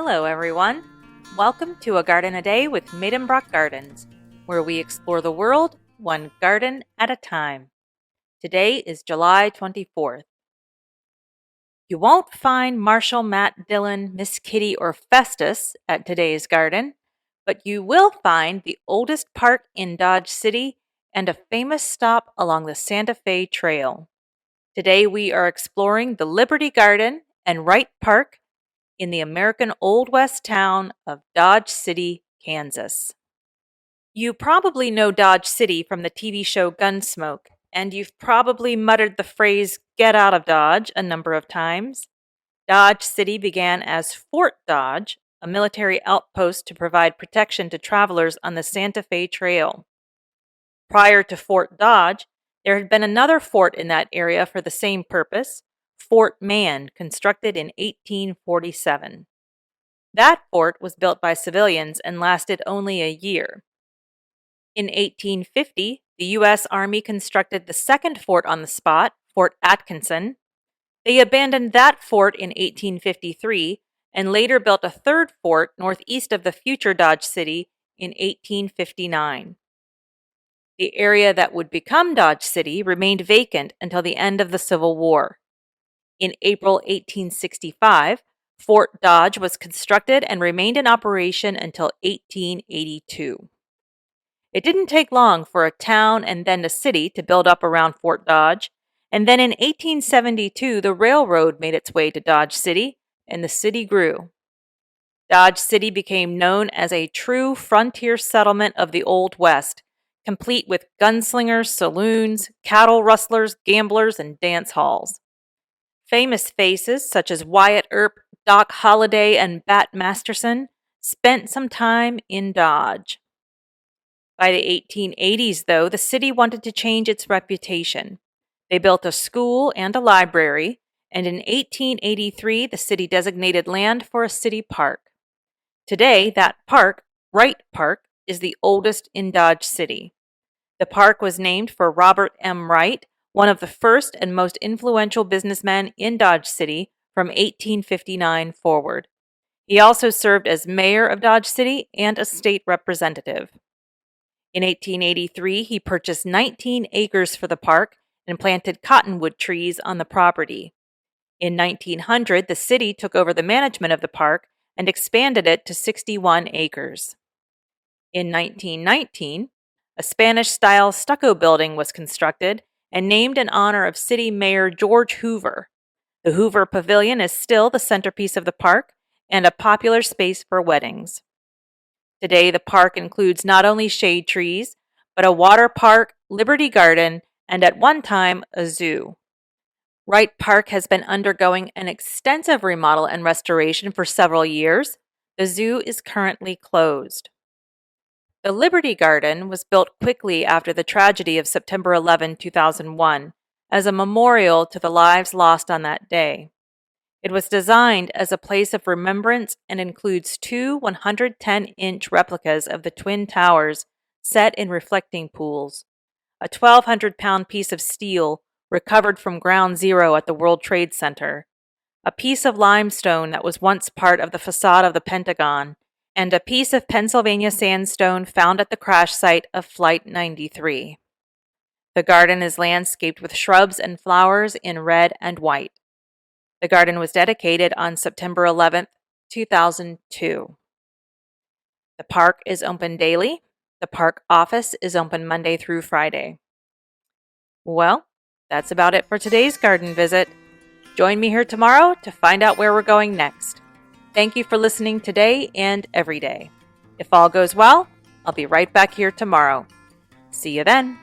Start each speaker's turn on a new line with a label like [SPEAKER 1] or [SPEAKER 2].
[SPEAKER 1] Hello, everyone. Welcome to A Garden a Day with Maidenbrock Gardens, where we explore the world one garden at a time. Today is July 24th. You won't find Marshall, Matt, Dylan, Miss Kitty, or Festus at today's garden, but you will find the oldest park in Dodge City and a famous stop along the Santa Fe Trail. Today we are exploring the Liberty Garden and Wright Park in the American Old West town of Dodge City, Kansas. You probably know Dodge City from the TV show Gunsmoke, and you've probably muttered the phrase, "Get out of Dodge," a number of times. Dodge City began as Fort Dodge, a military outpost to provide protection to travelers on the Santa Fe Trail. Prior to Fort Dodge, there had been another fort in that area for the same purpose, Fort Man, constructed in 1847. That fort was built by civilians and lasted only a year. In 1850, the U.S. Army constructed the second fort on the spot, Fort Atkinson. They abandoned that fort in 1853 and later built a third fort northeast of the future Dodge City in 1859. The area that would become Dodge City remained vacant until the end of the Civil War. In April 1865, Fort Dodge was constructed and remained in operation until 1882. It didn't take long for a town and then a city to build up around Fort Dodge, and then in 1872 the railroad made its way to Dodge City, and the city grew. Dodge City became known as a true frontier settlement of the Old West, complete with gunslingers, saloons, cattle rustlers, gamblers, and dance halls. Famous faces such as Wyatt Earp, Doc Holliday, and Bat Masterson spent some time in Dodge. By the 1880s, though, the city wanted to change its reputation. They built a school and a library, and in 1883, the city designated land for a city park. Today, that park, Wright Park, is the oldest in Dodge City. The park was named for Robert M. Wright, one of the first and most influential businessmen in Dodge City from 1859 forward. He also served as mayor of Dodge City and a state representative. In 1883, he purchased 19 acres for the park and planted cottonwood trees on the property. In 1900, the city took over the management of the park and expanded it to 61 acres. In 1919, a Spanish-style stucco building was constructed and named in honor of City Mayor George Hoover. The Hoover Pavilion is still the centerpiece of the park and a popular space for weddings. Today, the park includes not only shade trees, but a water park, Liberty Garden, and at one time, a zoo. Wright Park has been undergoing an extensive remodel and restoration for several years. The zoo is currently closed. The Liberty Garden was built quickly after the tragedy of September 11, 2001, as a memorial to the lives lost on that day. It was designed as a place of remembrance and includes two 110-inch replicas of the Twin Towers set in reflecting pools, a 1,200-pound piece of steel recovered from Ground Zero at the World Trade Center, a piece of limestone that was once part of the facade of the Pentagon, and a piece of Pennsylvania sandstone found at the crash site of Flight 93. The garden is landscaped with shrubs and flowers in red and white. The garden was dedicated on September 11, 2002. The park is open daily. The park office is open Monday through Friday. Well, that's about it for today's garden visit. Join me here tomorrow to find out where we're going next. Thank you for listening today and every day. If all goes well, I'll be right back here tomorrow. See you then.